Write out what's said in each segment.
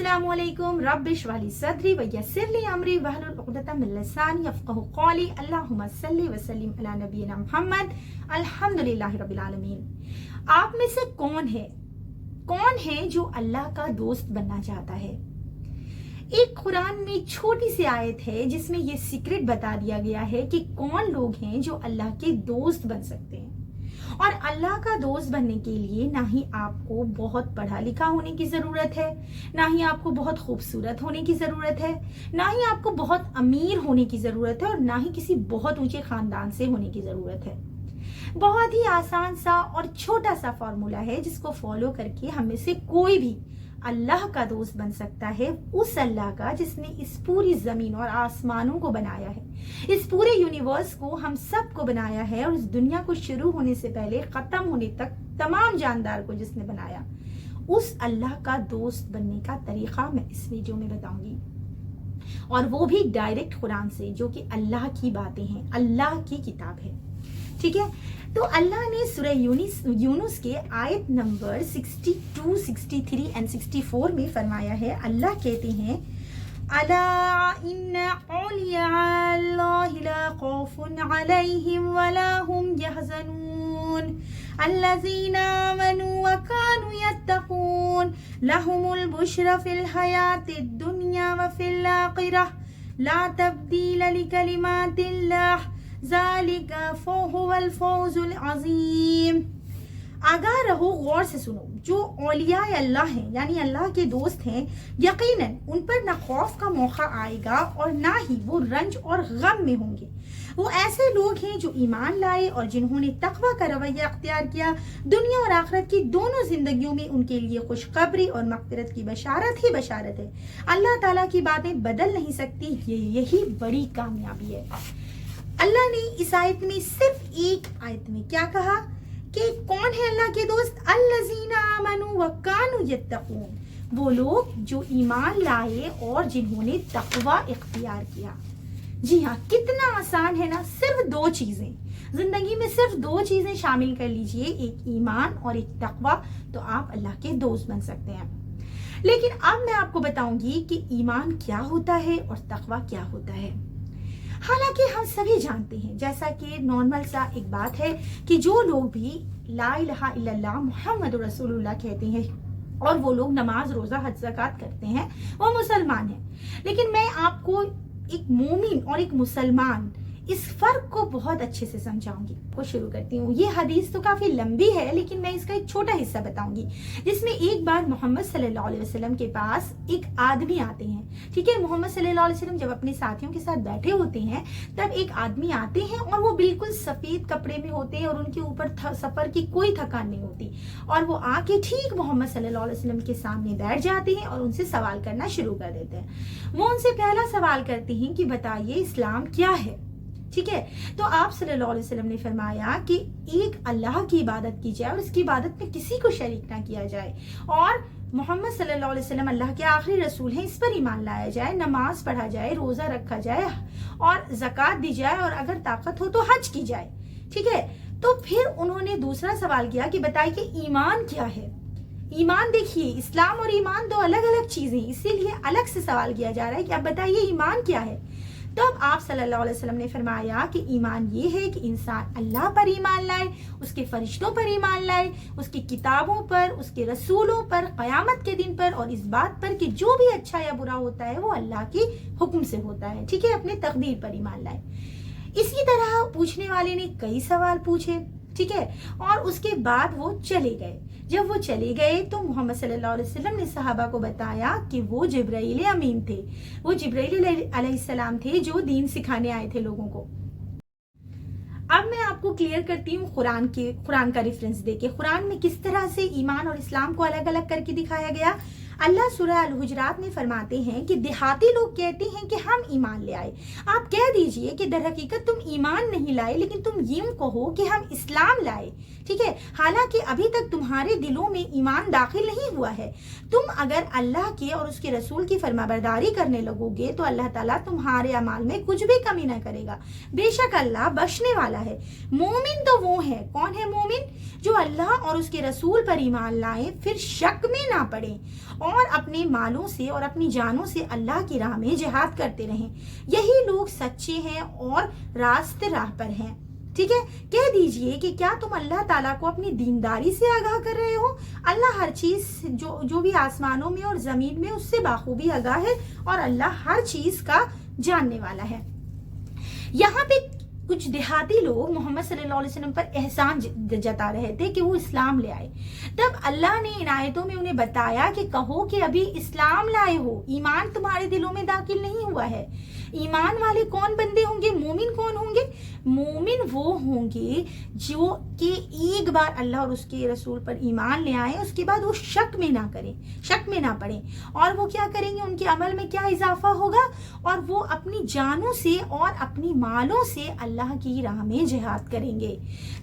अस्सलामु अलैकुम रब्बि इश्रह ली सदरी व यस्सिर ली अमरी वहलुल उक़दतम मिन लिसानी यफ़क़हू क़ौली अल्लाहुम्मा सल्लि व सल्लिम अला नबिय्यिना मुहम्मद अल्हम्दुलिल्लाहि रब्बिल आलमीन। आप में से कौन है जो अल्लाह का दोस्त बनना चाहता है? एक कुरान में छोटी सी आयत है जिसमें ये सीक्रेट बता दिया गया है कि कौन लोग हैं जो अल्लाह के दोस्त बन सकते हैं। और अल्लाह का दोस्त बनने के लिए ना ही आपको बहुत पढ़ा लिखा होने की जरूरत है, ना ही आपको बहुत खूबसूरत होने की जरूरत है, ना ही आपको बहुत अमीर होने की जरूरत है, और ना ही किसी बहुत ऊंचे खानदान से होने की जरूरत है। बहुत ही आसान सा और छोटा सा फॉर्मूला है जिसको फॉलो करके हम में से कोई भी अल्लाह का दोस्त बन सकता है। उस अल्लाह का जिसने इस पूरी जमीन और आसमानों को बनाया है, इस पूरे यूनिवर्स को, हम सब को बनाया है, और इस दुनिया को शुरू होने से पहले खत्म होने तक तमाम जानदार को जिसने बनाया, उस अल्लाह का दोस्त बनने का तरीका मैं इस वीडियो में बताऊंगी, और वो भी डायरेक्ट कुरान से, जो कि अल्लाह की बातें हैं, अल्लाह की किताब है। ठीक है, तो अल्लाह ने सूरह यूनुस के आयत नंबर 62, 63 एंड 64 में फरमाया है, अल्लाह कहते हैं अला इन्ना औलिया अल्लाहि ला खौफुन अलैहिम वला हुम यहज़नून अल्लज़ीना आमनू व कानू यत्तकून लहुमुल बुश्रा फिल हयातिद दुनिया व फिल आखिरह ला तब्दील लिकलिमातिल्लाह ज़ालिका हुवल फौज़ुल अज़ीम। आगाह रहो, गौर से सुनो, जो औलिया अल्लाह हैं यानी अल्लाह के दोस्त हैं, यकीनन उन पर ना खौफ का मौका आएगा और ना ही वो रंज और गम में होंगे। वो ऐसे लोग हैं जो ईमान लाए और जिन्होंने तकवा का रवैया अख्तियार किया। दुनिया और आखिरत की दोनों जिंदगियों में उनके लिए खुशखबरी और मग़फ़िरत की बशारत ही बशारत है। अल्लाह ताला की बातें बदल नहीं सकती, यही बड़ी कामयाबी है। अल्लाह ने इस आयत में, सिर्फ एक आयत में क्या कहा कि कौन है अल्लाह के दोस्त? अल्लज़ीना आमनू व कानू यत्तकून, वो लोग जो ईमान लाए और जिन्होंने तकवा इख्तियार किया। जी हाँ, कितना आसान है ना, सिर्फ दो चीजें जिंदगी में, सिर्फ दो चीजें शामिल कर लीजिए, एक ईमान और एक तकवा, तो आप अल्लाह के दोस्त बन सकते हैं। लेकिन अब मैं आपको बताऊंगी कि ईमान क्या होता है और तकवा क्या होता है। हालांकि हम सभी जानते हैं, जैसा कि नॉर्मल सा एक बात है, कि जो लोग भी ला इलाहा इल्लल्लाह मुहम्मद रसूलुल्लाह कहते हैं और वो लोग नमाज रोजा हज ज़कात करते हैं, वो मुसलमान हैं। लेकिन मैं आपको एक मोमिन और एक मुसलमान, इस फर्क को बहुत अच्छे से समझाऊंगी। को शुरू करती हूँ। ये हदीस तो काफी लंबी है, लेकिन मैं इसका एक छोटा हिस्सा बताऊंगी, जिसमें एक बार मोहम्मद सल्लल्लाहु अलैहि वसल्लम के पास एक आदमी आते हैं। ठीक है, मोहम्मद सल्लल्लाहु अलैहि वसल्लम जब अपने साथियों के साथ बैठे होते हैं, तब एक आदमी आते हैं और वो बिल्कुल सफेद कपड़े में होते हैं और उनके ऊपर सफर की कोई थकान नहीं होती, और वो आके ठीक मोहम्मद सल्लल्लाहु अलैहि वसल्लम के सामने बैठ जाते हैं और उनसे सवाल करना शुरू कर देते हैं। वो उनसे पहला सवाल करते हैं कि बताइए इस्लाम क्या है। ठीक है, तो आप सल्लल्लाहु अलैहि वसल्लम ने फरमाया कि एक अल्लाह की इबादत की जाए और इसकी इबादत में किसी को शरीक ना किया जाए, और मोहम्मद सल्लल्लाहु अलैहि वसल्लम अल्लाह के आखिरी रसूल हैं, इस पर ईमान लाया जाए, नमाज पढ़ा जाए, रोजा रखा जाए और ज़कात दी जाए, और अगर ताकत हो तो हज की जाए। ठीक है, तो फिर उन्होंने दूसरा सवाल किया कि बताइए कि ईमान क्या है। ईमान, देखिए, इस्लाम और ईमान दो अलग अलग चीजें, इसीलिए अलग से सवाल किया जा रहा है कि आप बताइए ईमान क्या है। तब आप सल्लल्लाहु अलैहि वसल्लम ने फरमाया कि ईमान ये है कि इंसान अल्लाह पर ईमान लाए, उसके फरिश्तों पर ईमान लाए, उसकी किताबों पर, उसके रसूलों पर, क़यामत के दिन पर, और इस बात पर कि जो भी अच्छा या बुरा होता है वो अल्लाह के हुक्म से होता है। ठीक है, अपने तकदीर पर ईमान लाए। इसी तरह पूछने वाले ने कई सवाल पूछे। ठीक है, और उसके बाद वो चले गए। जब वो चले गए तो मोहम्मद सल्लल्लाहु अलैहि वसल्लम ने सहाबा को बताया कि वो जिब्राइल अमीन थे, वो जिब्राइल अलैहिस्सलाम थे जो दीन सिखाने आए थे लोगों को। अब मैं आपको क्लियर करती हूँ कुरान का रेफरेंस देके, कुरान में किस तरह से ईमान और इस्लाम को अलग अलग करके दिखाया गया। अल्लाह सूरह अल हुजरात में फरमाते हैं कि देहाती लोग कहते हैं कि हम ईमान ले आए। आप कह दीजिए कि दर हकीकत तुम ईमान नहीं लाए, लेकिन तुम यूं कहो कि हम इस्लाम लाए। ठीक है, हालांकि अभी तक तुम्हारे दिलों में ईमान दाखिल नहीं हुआ है। तुम अगर अल्लाह के और उसके रसूल की फरमाबरदारी करने लगोगे तो अल्लाह ताला तुम्हारे अमाल में कुछ भी कमी न करेगा। बेशक अल्लाह बख्शने वाला है। मोमिन तो वो है, कौन है मोमिन? जो अल्लाह और उसके रसूल पर ईमान लाए, फिर शक में ना पड़े اور اپنے مالوں سے اور اپنی جانوں سے اللہ کی راہ میں جہاد کرتے رہیں، یہی لوگ سچے ہیں اور راست راہ پر ہیں۔ ٹھیک ہے، کہہ دیجئے کہ کیا تم اللہ تعالیٰ کو اپنی دینداری سے آگاہ کر رہے ہو؟ اللہ ہر چیز جو بھی آسمانوں میں اور زمین میں اس سے بخوبی آگاہ ہے، اور اللہ ہر چیز کا جاننے والا ہے۔ یہاں پہ کچھ دیہاتی لوگ محمد صلی اللہ علیہ وسلم پر احسان جتا رہے تھے کہ وہ اسلام لے آئے۔ تب اللہ نے ان آیتوں میں انہیں بتایا کہ کہو کہ ابھی اسلام لائے ہو، ایمان تمہارے دلوں میں داخل نہیں ہوا ہے۔ ایمان والے کون بندے ہوں گے؟ مومن کون ہوں گے؟ مومن وہ ہوں گے جو کہ ایک بار اللہ اور اس کے رسول پر ایمان لے آئیں، اس کے بعد وہ شک میں نہ کریں، شک میں نہ پڑیں، اور وہ کیا کریں گے؟ ان کے عمل میں کیا اضافہ ہوگا؟ اور وہ اپنی جانوں سے اور اپنی مالوں سے اللہ کی راہ میں جہاد کریں گے۔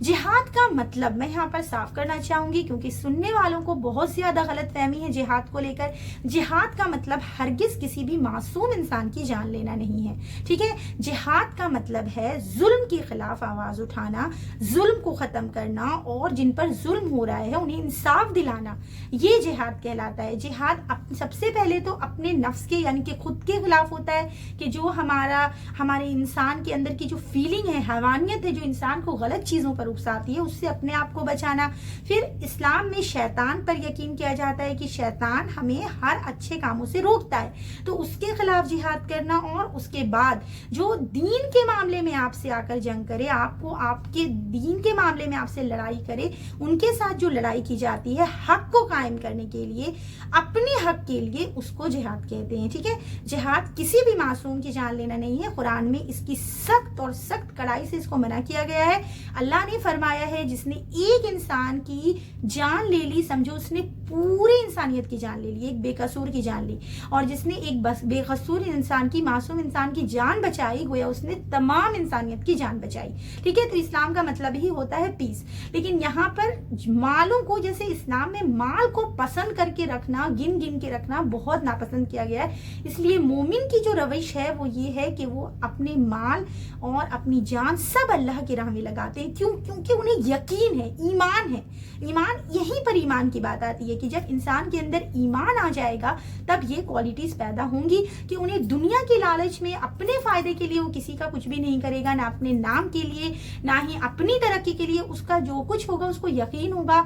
جہاد کا مطلب میں یہاں پر صاف کرنا چاہوں گی، کیونکہ سننے والوں کو بہت زیادہ غلط فہمی ہے جہاد کو لے کر۔ جہاد کا مطلب ہرگز کسی بھی معصوم انسان کی جان لینا نہیں ہے، ٹھیک ہے؟ جہاد کا مطلب ہے ظلم کے خلاف آواز اٹھانا، ظلم کو ختم کرنا، اور جن پر ظلم ہو رہا ہے انہیں انصاف دلانا، یہ جہاد کہلاتا ہے۔ جہاد سب سے پہلے تو اپنے نفس کے یعنی کہ خود کے خلاف ہوتا ہے، کہ جو ہمارے انسان کے اندر کی جو فیلنگ ہے، حیوانیت ہے، جو انسان کو غلط چیزوں پر اکساتی ہے، اس سے اپنے آپ کو بچانا۔ پھر اسلام میں شیطان پر یقین کیا جاتا ہے کہ شیطان ہمیں ہر اچھے کاموں سے روکتا ہے، تو اس کے خلاف جہاد کرنا، اور اس کے بعد جو دین کے معاملے میں آپ سے آ کر جنگ کرے، آپ کو آپ کے دین کے معاملے میں آپ سے لڑائی کرے، ان کے ساتھ جو لڑائی کی جاتی ہے حق کو قائم کرنے کے لیے، اپنے حق کے لیے، اس کو جہاد کہتے ہیں، ٹھیک ہے؟ جہاد کسی بھی معصوم کی جان لینا نہیں ہے، قرآن میں اس کی سخت اور سخت کڑائی سے اس کو منع کیا گیا ہے۔ اللہ نے فرمایا ہے جس نے ایک انسان کی جان لے لی، سمجھو اس نے پوری انسانیت کی جان لے لی، ایک بے قصور کی جان لی، اور جس نے ایک بے قصور انسان کی، معصوم انسان کی جان بچائی، گویا اس نے تمام انسانیت کی جان بچائی، ٹھیک ہے؟ تو اسلام کا مطلب ہی ہوتا ہے پیس۔ لیکن یہاں پر مالوں کو، جیسے اسلام میں مال کو پسند کر کے رکھنا، گن گن کے رکھنا بہت ناپسند کیا گیا ہے۔ اس لیے مومن کی جو روش ہے وہ یہ ہے کہ وہ اپنے مال اور اپنی جان سب اللہ کی راہ میں لگاتے ہیں۔ کیوں؟ کیونکہ انہیں یقین ہے، ایمان ہے۔ ایمان، یہیں پر ایمان کی بات آتی ہے کہ جب انسان کے اندر ایمان آ جائے گا تب یہ کوالٹیز پیدا ہوں گی کہ انہیں دنیا کے لالچ میں اپنے فائدے کے لیے وہ کسی کا کچھ بھی نہیں کرے گا، نہ اپنے نام کے لیے، نہ ہی اپنی ترقی کے لیے۔ اس کا جو کچھ ہوگا اس کو یقین ہوگا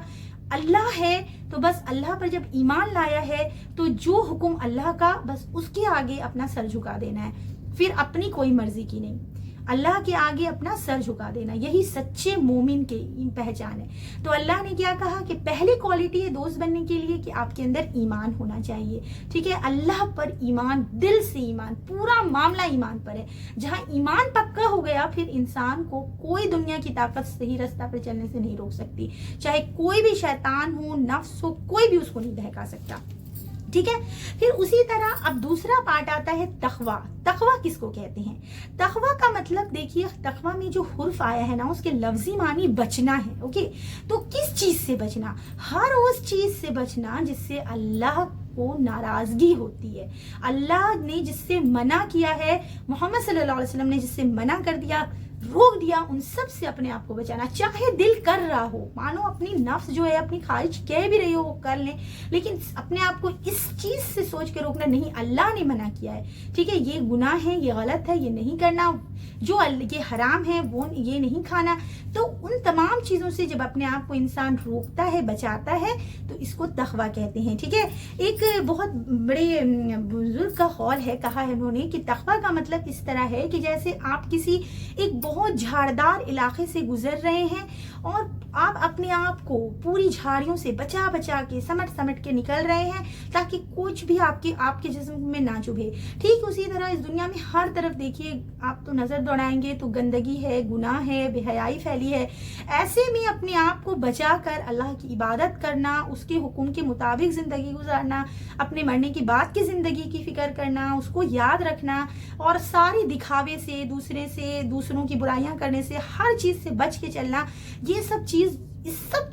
اللہ ہے، تو بس اللہ پر جب ایمان لایا ہے تو جو حکم اللہ کا، بس اس کے آگے اپنا سر جھکا دینا ہے، پھر اپنی کوئی مرضی کی نہیں، اللہ کے آگے اپنا سر جھکا دینا، یہی سچے مومن کی پہچان ہے۔ تو اللہ نے کیا کہا کہ پہلی کوالٹی ہے دوست بننے کے لیے کہ آپ کے اندر ایمان ہونا چاہیے، ٹھیک ہے؟ اللہ پر ایمان، دل سے ایمان، پورا معاملہ ایمان پر ہے۔ جہاں ایمان پکا ہو گیا پھر انسان کو کوئی دنیا کی طاقت صحیح رستہ پر چلنے سے نہیں روک سکتی، چاہے کوئی بھی شیطان ہو، نفس ہو، کوئی بھی اس کو نہیں بہکا سکتا، ٹھیک ہے؟ پھر اسی طرح اب دوسرا پارٹ آتا ہے تقویٰ۔ تقویٰ کس کو کہتے ہیں؟ تقویٰ کا مطلب دیکھیے، تقویٰ میں جو حرف آیا ہے نا، اس کے لفظی معنی بچنا ہے، اوکے؟ تو کس چیز سے بچنا؟ ہر اس چیز سے بچنا جس سے اللہ کو ناراضگی ہوتی ہے، اللہ نے جس سے منع کیا ہے، محمد صلی اللہ علیہ وسلم نے جس سے منع کر دیا، روک دیا، ان سب سے اپنے آپ کو بچانا۔ چاہے دل کر رہا ہو، مانو اپنی نفس جو ہے اپنی خواہش کہہ بھی رہی ہو وہ کر لیں، لیکن اپنے آپ کو اس چیز سے سوچ کے روکنا نہیں، اللہ نے منع کیا ہے، ٹھیک ہے؟ یہ گناہ ہے، یہ غلط ہے، یہ نہیں کرنا، جو یہ حرام ہے وہ یہ نہیں کھانا۔ تو ان تمام چیزوں سے جب اپنے آپ کو انسان روکتا ہے، بچاتا ہے، تو اس کو تقویٰ کہتے ہیں، ٹھیک ہے؟ ایک بہت بڑے بزرگ کا قول ہے، کہا ہے انہوں نے کہ تقویٰ کا مطلب اس طرح ہے کہ جیسے آپ کسی ایک بہت جھاڑدار علاقے سے گزر رہے ہیں اور آپ اپنے آپ کو پوری جھاڑیوں سے بچا بچا کے، سمٹ کے نکل رہے ہیں تاکہ کچھ بھی آپ کے جسم میں نہ چبھے۔ ٹھیک اسی طرح اس دنیا میں ہر طرف دیکھیے، آپ تو نظر دوڑائیں گے تو گندگی ہے، گناہ ہے، بے حیائی پھیلی ہے۔ ایسے میں اپنے آپ کو بچا کر اللہ کی عبادت کرنا، اس کے حکم کے مطابق زندگی گزارنا، اپنے مرنے کے بعد کی زندگی کی فکر کرنا، اس کو یاد رکھنا، اور ساری دکھاوے سے، دوسروں کی برائیاں کرنے سے، ہر چیز سے بچ کے چلنا، یہ سب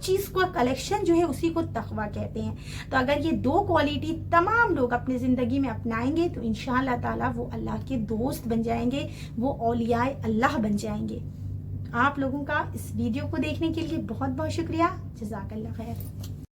چیز کا کلیکشن جو ہے اسی کو تقویٰ کہتے ہیں۔ تو اگر یہ دو کوالٹی تمام لوگ اپنی زندگی میں اپنائیں گے تو انشاءاللہ تعالیٰ وہ اللہ کے دوست بن جائیں گے، وہ اولیاء اللہ بن جائیں گے۔ آپ لوگوں کا اس ویڈیو کو دیکھنے کے لیے بہت بہت شکریہ، جزاک اللہ خیر۔